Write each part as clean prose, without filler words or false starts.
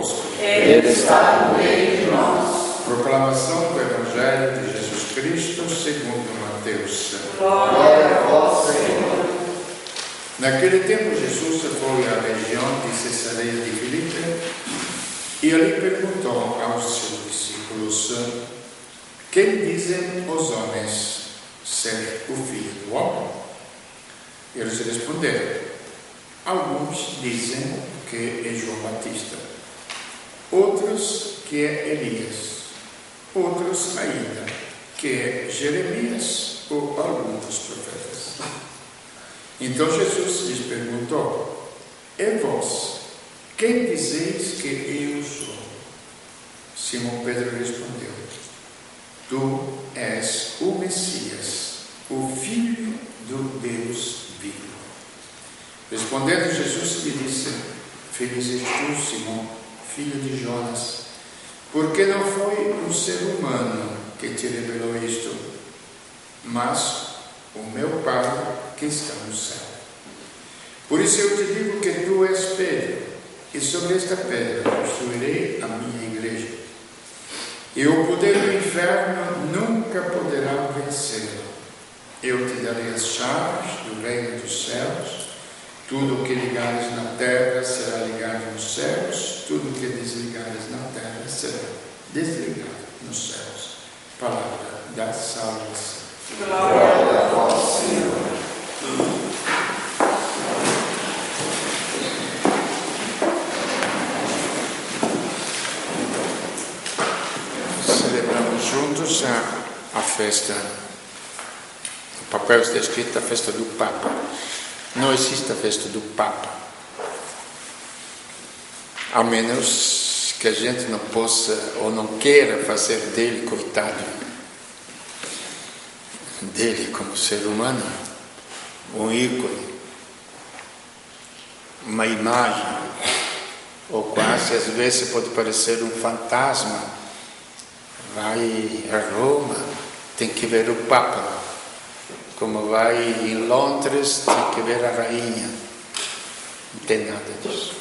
convosco. Ele está no meio de nós. Proclamação do Evangelho de Jesus Cristo segundo Mateus. Glória a vós, Senhor. Naquele tempo Jesus foi à região de Cesareia de Filipe e ali perguntou aos seus discípulos: quem dizem os homens ser o Filho do Homem? Eles responderam: alguns dizem que é João Batista, outros que é Elias, outros ainda que é Jeremias ou algum dos profetas. Então Jesus lhes perguntou: e vós, quem dizeis que eu sou? Simão Pedro respondeu: tu és o Messias, o Filho do Deus vivo. Respondendo Jesus lhe disse: feliz és tu, Simão, filho de Jonas, porque não foi um ser humano que te revelou isto, mas o meu Pai que está no céu. Por isso eu te digo que tu és Pedro, e sobre esta pedra construirei a minha igreja, e o poder do inferno nunca poderá vencê-la. Eu te darei as chaves do reino dos céus. Tudo o que ligares na terra será ligado nos céus, tudo o que desligares na terra será desligado nos céus. Palavra da salvação. Glória a vós, Senhor. Celebramos juntos a festa. O papel está escrito a festa do Papa. Não existe a festa do Papa, a menos que a gente não possa ou não queira fazer dele, coitado, dele como ser humano, um ícone, uma imagem, ou quase às vezes pode parecer um fantasma. Vai a Roma, tem que ver o Papa. Como vai em Londres, tem que ver a rainha. Não tem nada disso.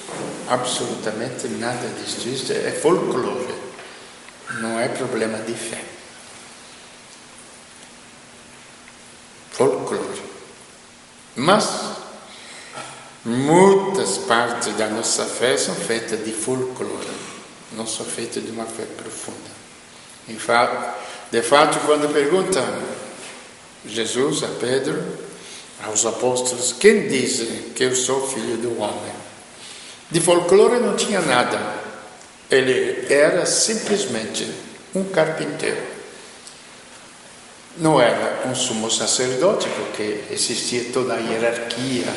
Absolutamente nada disso. Isso é folclore. Não é problema de fé. Folclore. Mas muitas partes da nossa fé são feitas de folclore. Não são feitas de uma fé profunda. De fato, quando perguntam Jesus a Pedro, aos apóstolos: quem dizem que eu sou filho do homem? De folclore não tinha nada. Ele era simplesmente um carpinteiro. Não era um sumo sacerdote, porque existia toda a hierarquia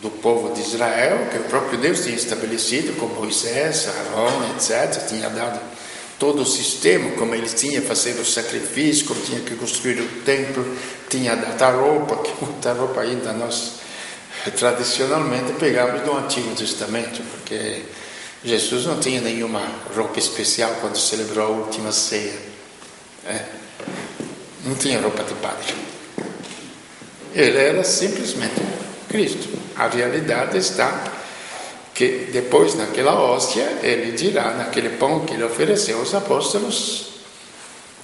do povo de Israel, que o próprio Deus tinha estabelecido com Moisés, Arão, etc. Tinha dado todo o sistema, como eles tinham que fazer o sacrifício, como tinha que construir o templo, tinha dado a roupa, que muita roupa ainda nós tradicionalmente pegamos do Antigo Testamento, porque Jesus não tinha nenhuma roupa especial quando celebrou a última ceia. Não tinha roupa de padre. Ele era simplesmente Cristo. A realidade está que depois, naquela hóstia, ele dirá, naquele pão que ele ofereceu aos apóstolos,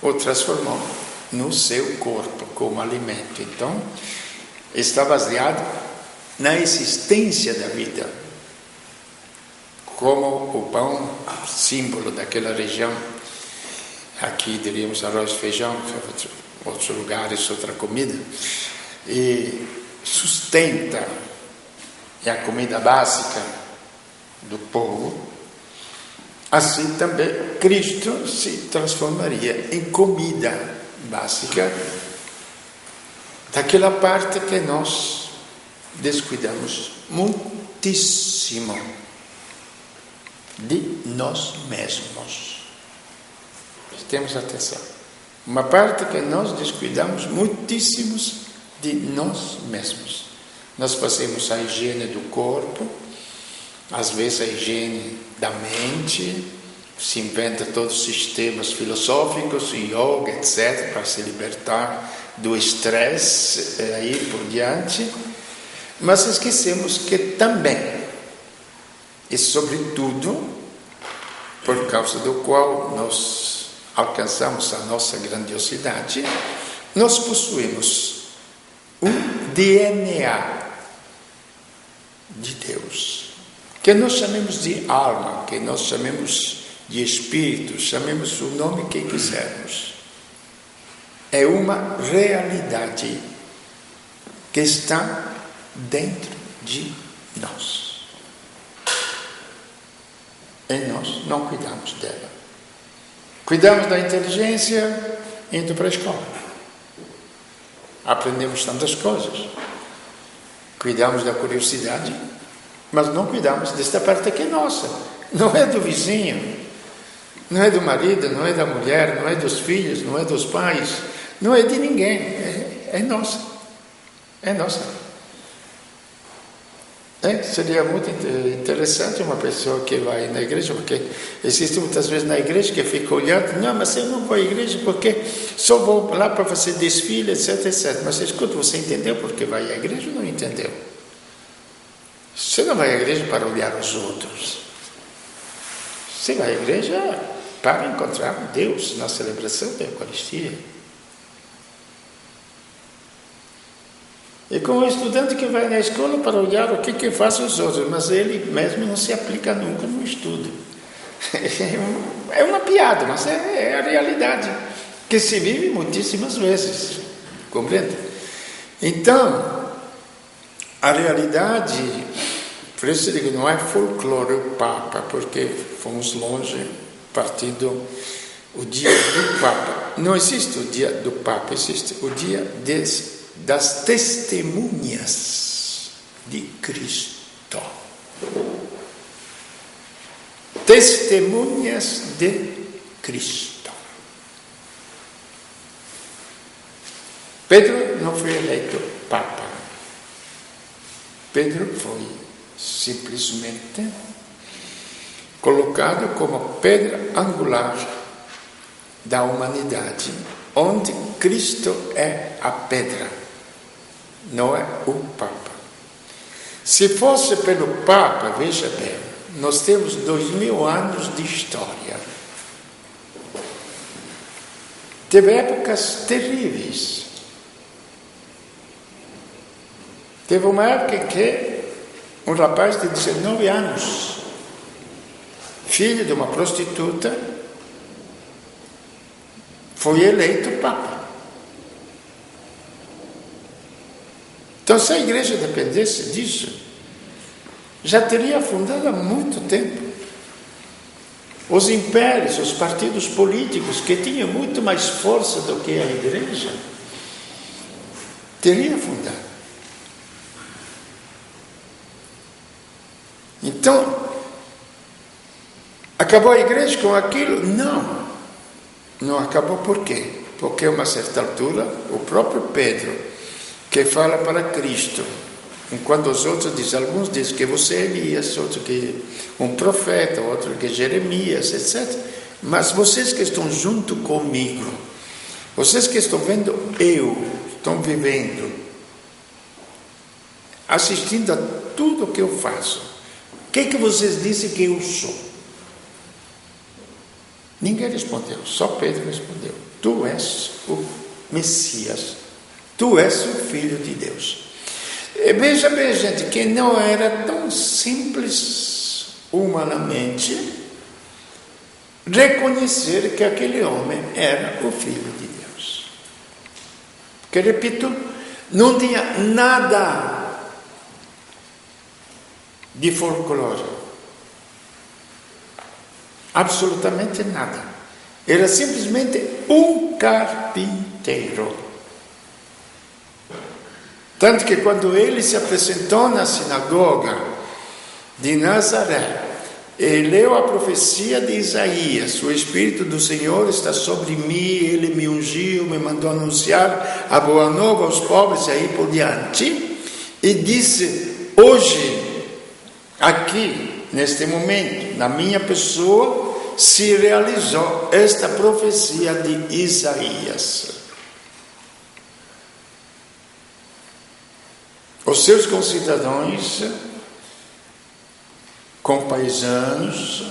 o transformou no seu corpo como alimento. Então, está baseado na existência da vida, como o pão, símbolo daquela região. Aqui diríamos arroz, feijão, outros lugares, outra comida, e sustenta, é a comida básica do povo. Assim também Cristo se transformaria em comida básica daquela parte que nós descuidamos muitíssimo, de nós mesmos. Prestemos atenção. Uma parte que nós descuidamos muitíssimos de nós mesmos. Nós fazemos a higiene do corpo, às vezes a higiene da mente, se inventa todos os sistemas filosóficos, yoga, etc., para se libertar do estresse e aí por diante, mas esquecemos que também e, sobretudo, por causa do qual nós alcançamos a nossa grandiosidade, nós possuímos um DNA de Deus, que nós chamemos de alma, que nós chamemos de espírito, chamemos o nome que quisermos. É uma realidade que está dentro de nós. E nós não cuidamos dela. Cuidamos da inteligência indo para a escola. Aprendemos tantas coisas. Cuidamos da curiosidade, mas não cuidamos desta parte que é nossa. Não é do vizinho, não é do marido, não é da mulher, não é dos filhos, não é dos pais, não é de ninguém. É nossa. É nossa. Seria muito interessante uma pessoa que vai na igreja, porque existe muitas vezes na igreja que fica olhando, não, mas eu não vou à igreja porque só vou lá para fazer desfile, etc, etc. Mas escuta, você entendeu porque vai à igreja ou não entendeu? Você não vai à igreja para olhar os outros. Você vai à igreja para encontrar Deus na celebração da Eucaristia. E com o estudante que vai na escola para olhar o que fazem os outros, mas ele mesmo não se aplica nunca no estudo. É uma piada, mas é a realidade que se vive muitíssimas vezes, compreende? Então, a realidade, por isso eu digo, não é folclore o Papa, porque fomos longe, partindo o dia do Papa. Não existe o dia do Papa, existe o dia das testemunhas de Cristo. Testemunhas de Cristo. Pedro não foi eleito Papa. Pedro foi simplesmente colocado como pedra angular da humanidade, onde Cristo é a pedra. Não é o Papa. Se fosse pelo Papa, veja bem, nós temos 2000 anos de história. Teve épocas terríveis. Teve uma época em que um rapaz de 19 anos, filho de uma prostituta, foi eleito Papa. Então, se a igreja dependesse disso, já teria afundado há muito tempo. Os impérios, os partidos políticos, que tinham muito mais força do que a igreja, teriam afundado. Então, acabou a igreja com aquilo? Não. Não acabou por quê? Porque a uma certa altura, o próprio Pedro, que fala para Cristo, enquanto os outros dizem, alguns dizem que você é Elias, outros que um profeta, outros que Jeremias, etc. Mas vocês que estão junto comigo, vocês que estão vendo estão vivendo, assistindo a tudo o que eu faço, o que vocês dizem que eu sou? Ninguém respondeu, só Pedro respondeu. Tu és o Messias. Tu és o Filho de Deus. E veja bem, gente, que não era tão simples humanamente reconhecer que aquele homem era o Filho de Deus. Porque, repito, não tinha nada de folclore. Absolutamente nada. Era simplesmente um carpinteiro. Tanto que quando ele se apresentou na sinagoga de Nazaré e leu a profecia de Isaías, o Espírito do Senhor está sobre mim, ele me ungiu, me mandou anunciar a boa nova aos pobres e aí por diante, e disse, hoje, aqui, neste momento, na minha pessoa, se realizou esta profecia de Isaías. Os seus concidadãos compaisanos,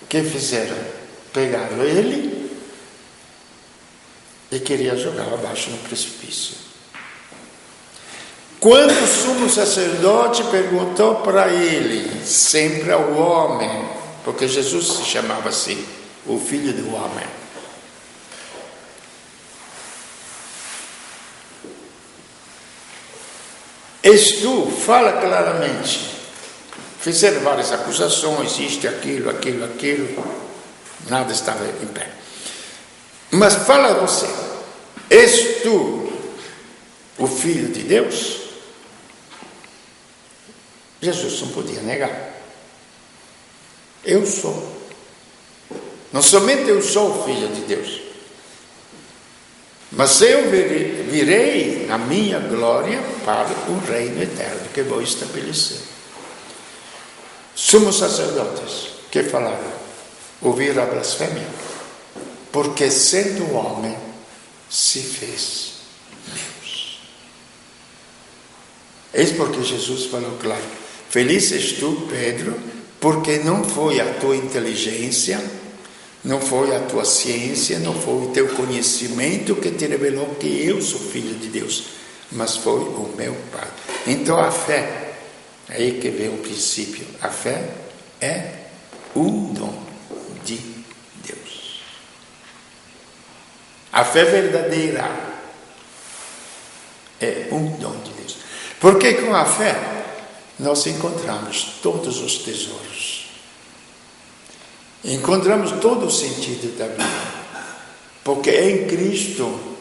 que fizeram? Pegaram ele e queriam jogar abaixo no precipício. Quando o sumo sacerdote perguntou para ele, sempre ao homem, porque Jesus se chamava assim, o Filho do Homem. És tu, fala claramente. Fizeram várias acusações, isto, aquilo, nada estava em pé. Mas fala você, és tu o Filho de Deus? Jesus não podia negar. Eu sou. Não somente eu sou o Filho de Deus, mas eu virei na minha glória para o reino eterno que vou estabelecer. Sumos sacerdotes que falaram, ouviram a blasfêmia, porque sendo homem se fez Deus. Eis porque Jesus falou claro, feliz és tu, Pedro, porque não foi a tua inteligência, não foi a tua ciência, não foi o teu conhecimento que te revelou que eu sou filho de Deus, mas foi o meu Pai. Então a fé, é aí que vem o princípio, a fé é um dom de Deus. A fé verdadeira é um dom de Deus. Porque com a fé nós encontramos todos os tesouros. Encontramos todo o sentido da vida. Porque em Cristo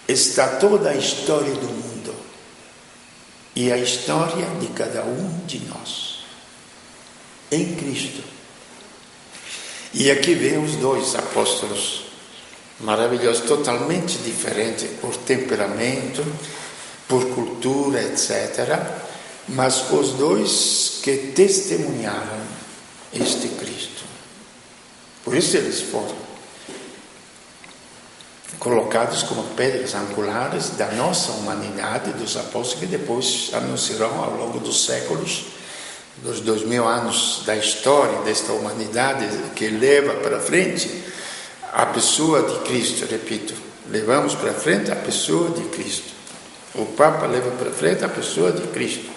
está toda a história do mundo. E a história de cada um de nós. Em Cristo. E aqui vem os dois apóstolos maravilhosos, totalmente diferentes por temperamento, por cultura, etc. Mas os dois que testemunharam este Cristo. Por isso eles foram colocados como pedras angulares da nossa humanidade, dos apóstolos, que depois anunciarão ao longo dos séculos, dos 2000 anos da história desta humanidade, que leva para frente a pessoa de Cristo. Repito, levamos para frente a pessoa de Cristo. O Papa leva para frente a pessoa de Cristo.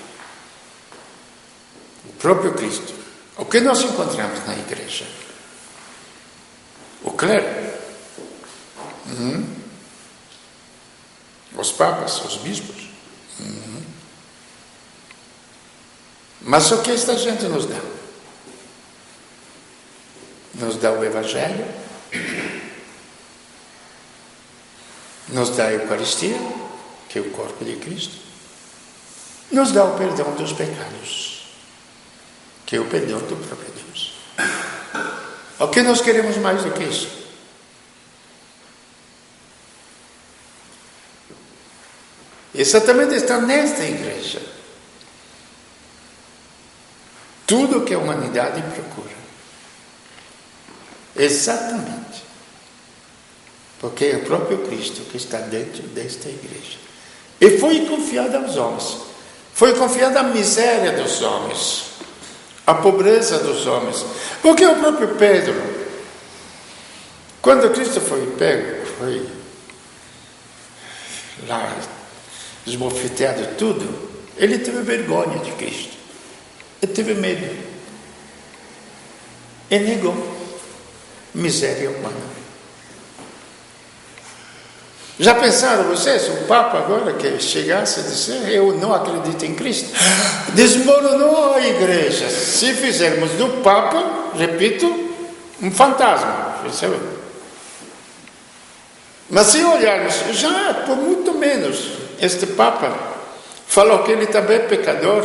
O próprio Cristo. O que nós encontramos na igreja? O clero. Os papas, os bispos. Mas o que esta gente nos dá? Nos dá o Evangelho, nos dá a Eucaristia, que é o corpo de Cristo, nos dá o perdão dos pecados, que é o perdão do próprio Deus. O que nós queremos mais do que isso? Exatamente está nesta igreja. Tudo o que a humanidade procura. Exatamente. Porque é o próprio Cristo que está dentro desta igreja. E foi confiado aos homens. Foi confiada a miséria dos homens. A pobreza dos homens. Porque o próprio Pedro, quando Cristo foi pego, foi lá esbofeteado tudo, ele teve vergonha de Cristo. Ele teve medo. E negou. Miséria humana. Já pensaram vocês, o Papa agora que chegasse a dizer, eu não acredito em Cristo, desmoronou a igreja. Se fizermos do Papa, repito, um fantasma, percebe? Mas se olharmos, já por muito menos, este Papa falou que ele também é pecador.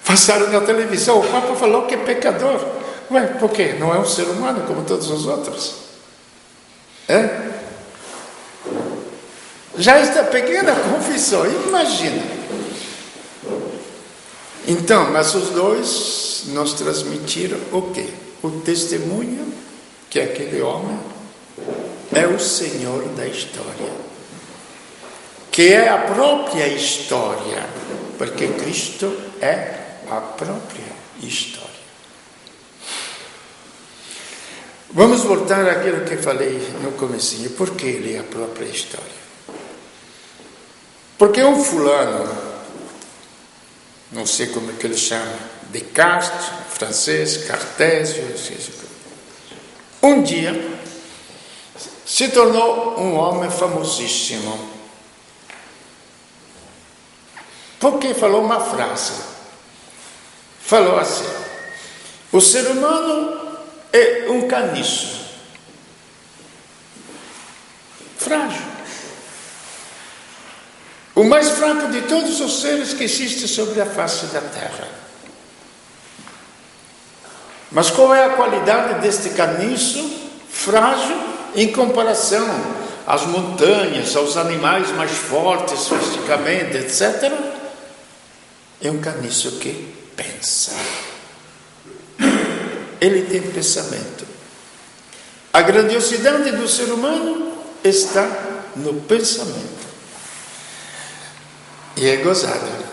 Passaram na televisão, o Papa falou que é pecador. Ué, por quê? Não é um ser humano como todos os outros? Já esta pequena confissão, imagina. Então, mas os dois nos transmitiram o quê? O testemunho que aquele homem é o Senhor da história. que é a própria história, porque Cristo é a própria história. Vamos voltar àquilo que falei no comecinho. Por que ele é a própria história? Porque um fulano, não sei como é que ele chama, Descartes, francês, Cartésio, um dia se tornou um homem famosíssimo, porque falou uma frase. Falou assim: o ser humano é um caniço frágil, o mais fraco de todos os seres que existem sobre a face da Terra. Mas qual é a qualidade deste caniço frágil em comparação às montanhas, aos animais mais fortes fisicamente, etc.? É um caniço que pensa. Ele tem pensamento. A grandiosidade do ser humano está no pensamento. E é gozado.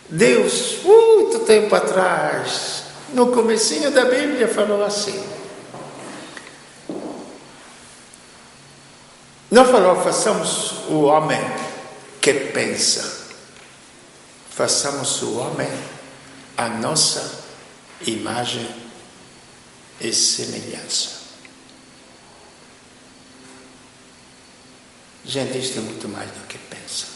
Deus, muito tempo atrás, no comecinho da Bíblia, falou assim. Não falou: façamos o homem que pensa. Façamos o homem a nossa imagem e semelhança. Gente, isto é muito mais do que pensa.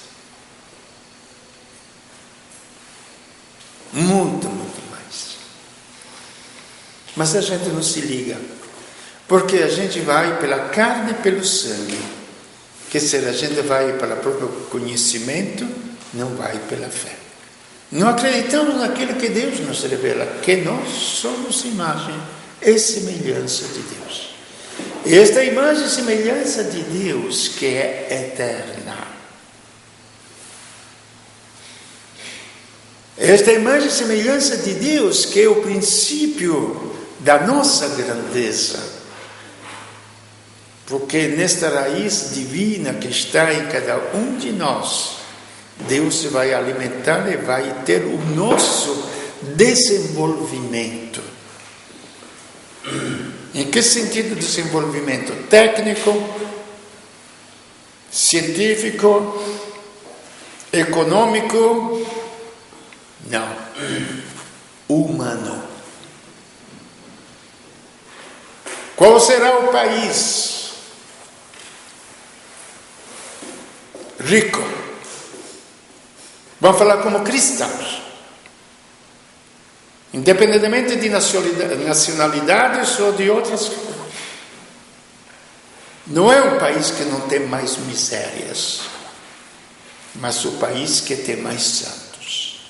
Muito, muito mais. Mas a gente não se liga, porque a gente vai pela carne e pelo sangue. Que se a gente vai pelo próprio conhecimento, não vai pela fé. Não acreditamos naquilo que Deus nos revela, que nós somos imagem e semelhança de Deus. E esta imagem e semelhança de Deus, que é eterna. Esta imagem e semelhança de Deus, que é o princípio da nossa grandeza. Porque nesta raiz divina que está em cada um de nós, Deus vai alimentar e vai ter o nosso desenvolvimento. Em que sentido desenvolvimento? Técnico, científico, econômico? Não. Humano. Qual será o país rico? Vamos falar como cristãos. Independentemente de nacionalidades ou de outras. Não é um país que não tem mais misérias, mas o país que tem mais santos.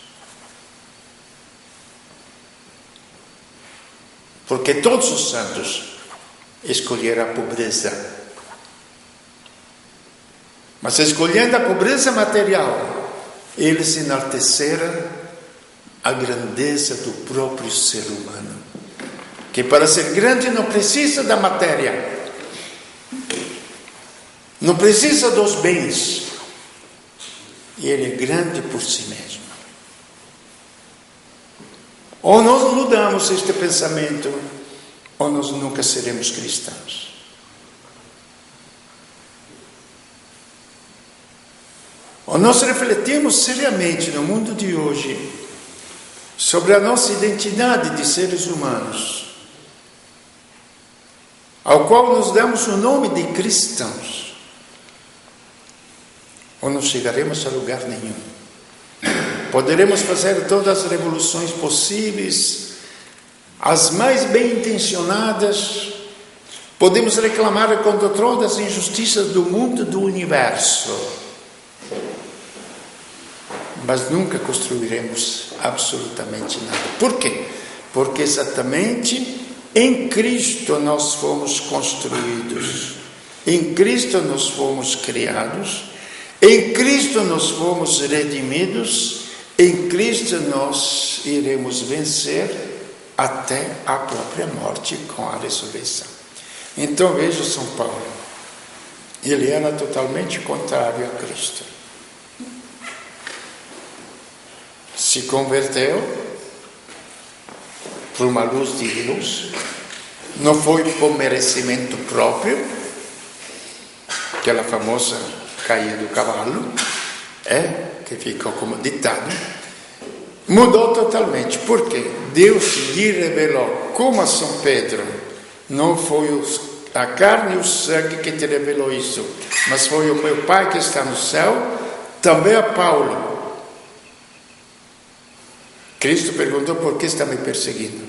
Porque todos os santos escolheram a pobreza. Mas escolhendo a pobreza material, eles enalteceram a grandeza do próprio ser humano, que para ser grande não precisa da matéria, não precisa dos bens, e ele é grande por si mesmo. Ou nós mudamos este pensamento, ou nós nunca seremos cristãos. Ou nós refletimos seriamente no mundo de hoje sobre a nossa identidade de seres humanos, ao qual nos damos o nome de cristãos, ou não chegaremos a lugar nenhum. Poderemos fazer todas as revoluções possíveis, as mais bem intencionadas, podemos reclamar contra todas as injustiças do mundo, do universo, mas nunca construiremos absolutamente nada. Por quê? Porque exatamente em Cristo nós fomos construídos, em Cristo nós fomos criados, em Cristo nós fomos redimidos, em Cristo nós iremos vencer até a própria morte com a ressurreição. Então veja São Paulo, Ele era totalmente contrário a Cristo. Se converteu por uma luz de Deus, não foi por merecimento próprio, aquela famosa caída do cavalo, que ficou como ditado, mudou totalmente. Por quê? Deus lhe revelou, como a São Pedro, não foi a carne e o sangue que te revelou isso, mas foi o meu Pai que está no céu. Também a Paulo, Cristo perguntou: por que está me perseguindo?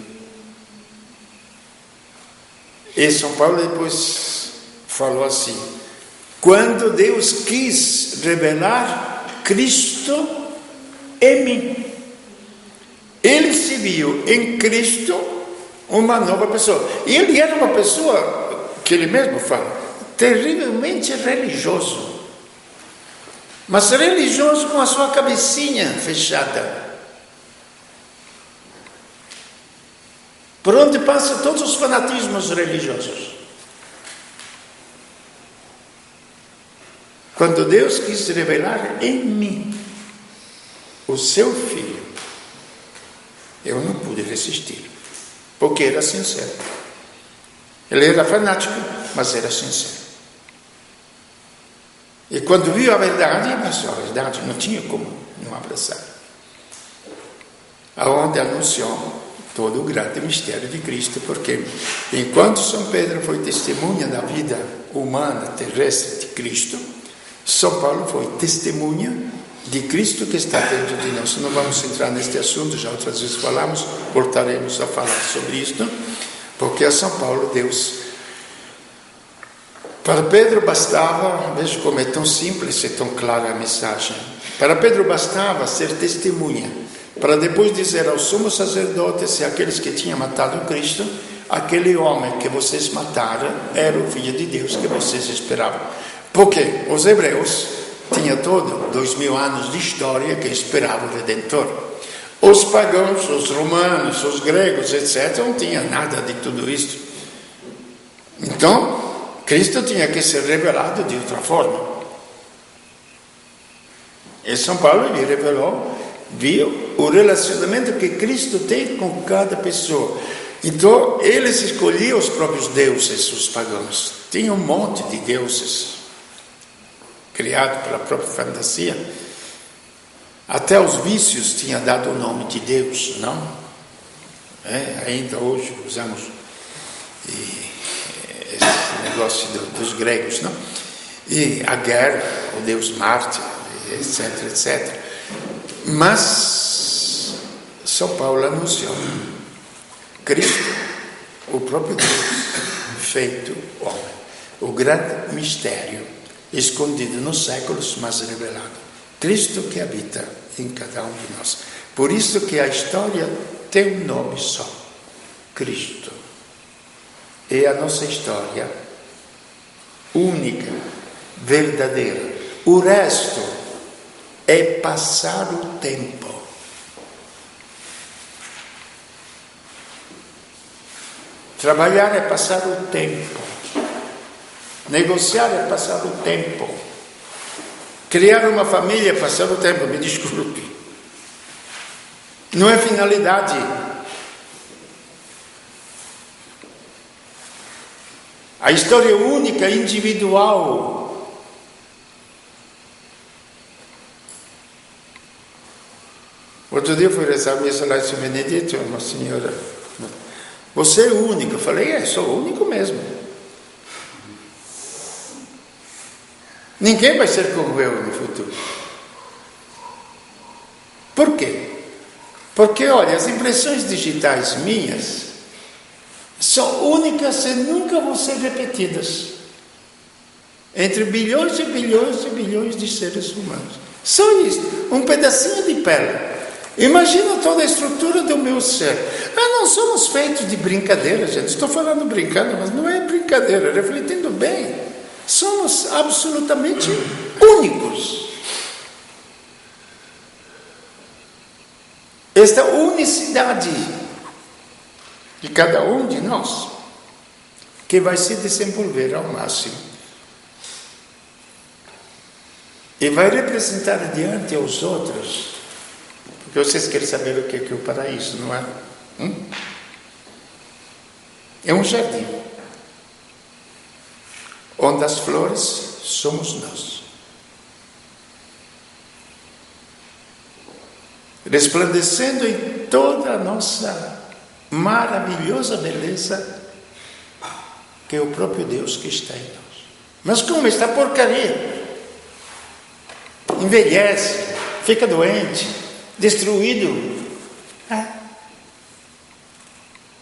E São Paulo depois falou assim: quando Deus quis revelar Cristo em mim, ele se viu em Cristo uma nova pessoa. E ele era uma pessoa, que ele mesmo fala, terrivelmente religioso. Mas religioso com a sua cabecinha fechada. Por onde passam todos os fanatismos religiosos. Quando Deus quis revelar em mim o seu Filho, eu não pude resistir, porque era sincero. Ele era fanático, mas era sincero. E quando viu a verdade, abraçou a verdade, não tinha como não abraçar. Aonde anunciou todo o grande mistério de Cristo, porque enquanto São Pedro foi testemunha da vida humana, terrestre de Cristo, São Paulo foi testemunha de Cristo que está dentro de nós. Não vamos entrar neste assunto, já outras vezes falamos, voltaremos a falar sobre isto, porque a São Paulo Deus... Para Pedro bastava, veja como é tão simples e tão clara a mensagem, para Pedro bastava ser testemunha, para depois dizer aos sumos sacerdotes e àqueles que tinham matado Cristo: aquele homem que vocês mataram era o Filho de Deus que vocês esperavam. Porque os hebreus tinham todo 2000 anos de história que esperavam o Redentor. Os pagãos, os romanos, os gregos, etc., não tinham nada de tudo isso. Então, Cristo tinha que ser revelado de outra forma. E São Paulo lhe revelou, viu o relacionamento que Cristo tem com cada pessoa. Então, eles escolhiam os próprios deuses, os pagãos. Tinha um monte de deuses, criado pela própria fantasia. Até os vícios tinham dado o nome de Deus, não? Ainda hoje usamos esse negócio dos gregos, não? E a guerra, o Deus Marte, etc, etc. Mas São Paulo anunciou Cristo, o próprio Deus, feito homem. O grande mistério, escondido nos séculos, mas revelado. Cristo que habita em cada um de nós. Por isso que a história tem um nome só: Cristo. É a nossa história única, verdadeira. O resto é passar o tempo. Trabalhar é passar o tempo. Negociar é passar o tempo. Criar uma família é passar o tempo, me desculpe. Não é finalidade. A história única, individual. Outro dia eu fui rezar a missa lá em São Benedito, uma senhora: você é único. Eu falei: sou único mesmo. Ninguém vai ser como eu no futuro. Por quê? Porque, olha, as impressões digitais minhas são únicas e nunca vão ser repetidas entre bilhões e bilhões e bilhões de seres humanos. Só isso, um pedacinho de pele. Imagina toda a estrutura do meu ser. Não somos feitos de brincadeira, gente. Estou falando brincando, mas não é brincadeira, refletindo bem. Somos absolutamente únicos. Esta unicidade de cada um de nós, que vai se desenvolver ao máximo. e vai representar diante aos outros, porque vocês querem saber o que é o paraíso, não é? É um jardim, onde as flores somos nós, resplandecendo em toda a nossa maravilhosa beleza, que é o próprio Deus que está em nós. Mas como esta porcaria envelhece, fica doente, destruído?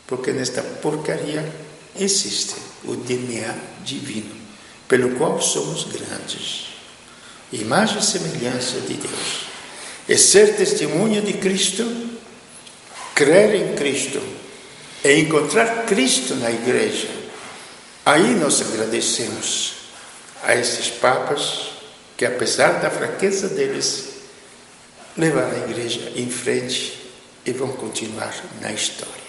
Porque nesta porcaria existe o DNA divino, pelo qual somos grandes, imagem e semelhança de Deus. É ser testemunha de Cristo, crer em Cristo, e encontrar Cristo na igreja. Aí nós agradecemos a esses papas que, apesar da fraqueza deles, levaram a igreja em frente e vão continuar na história.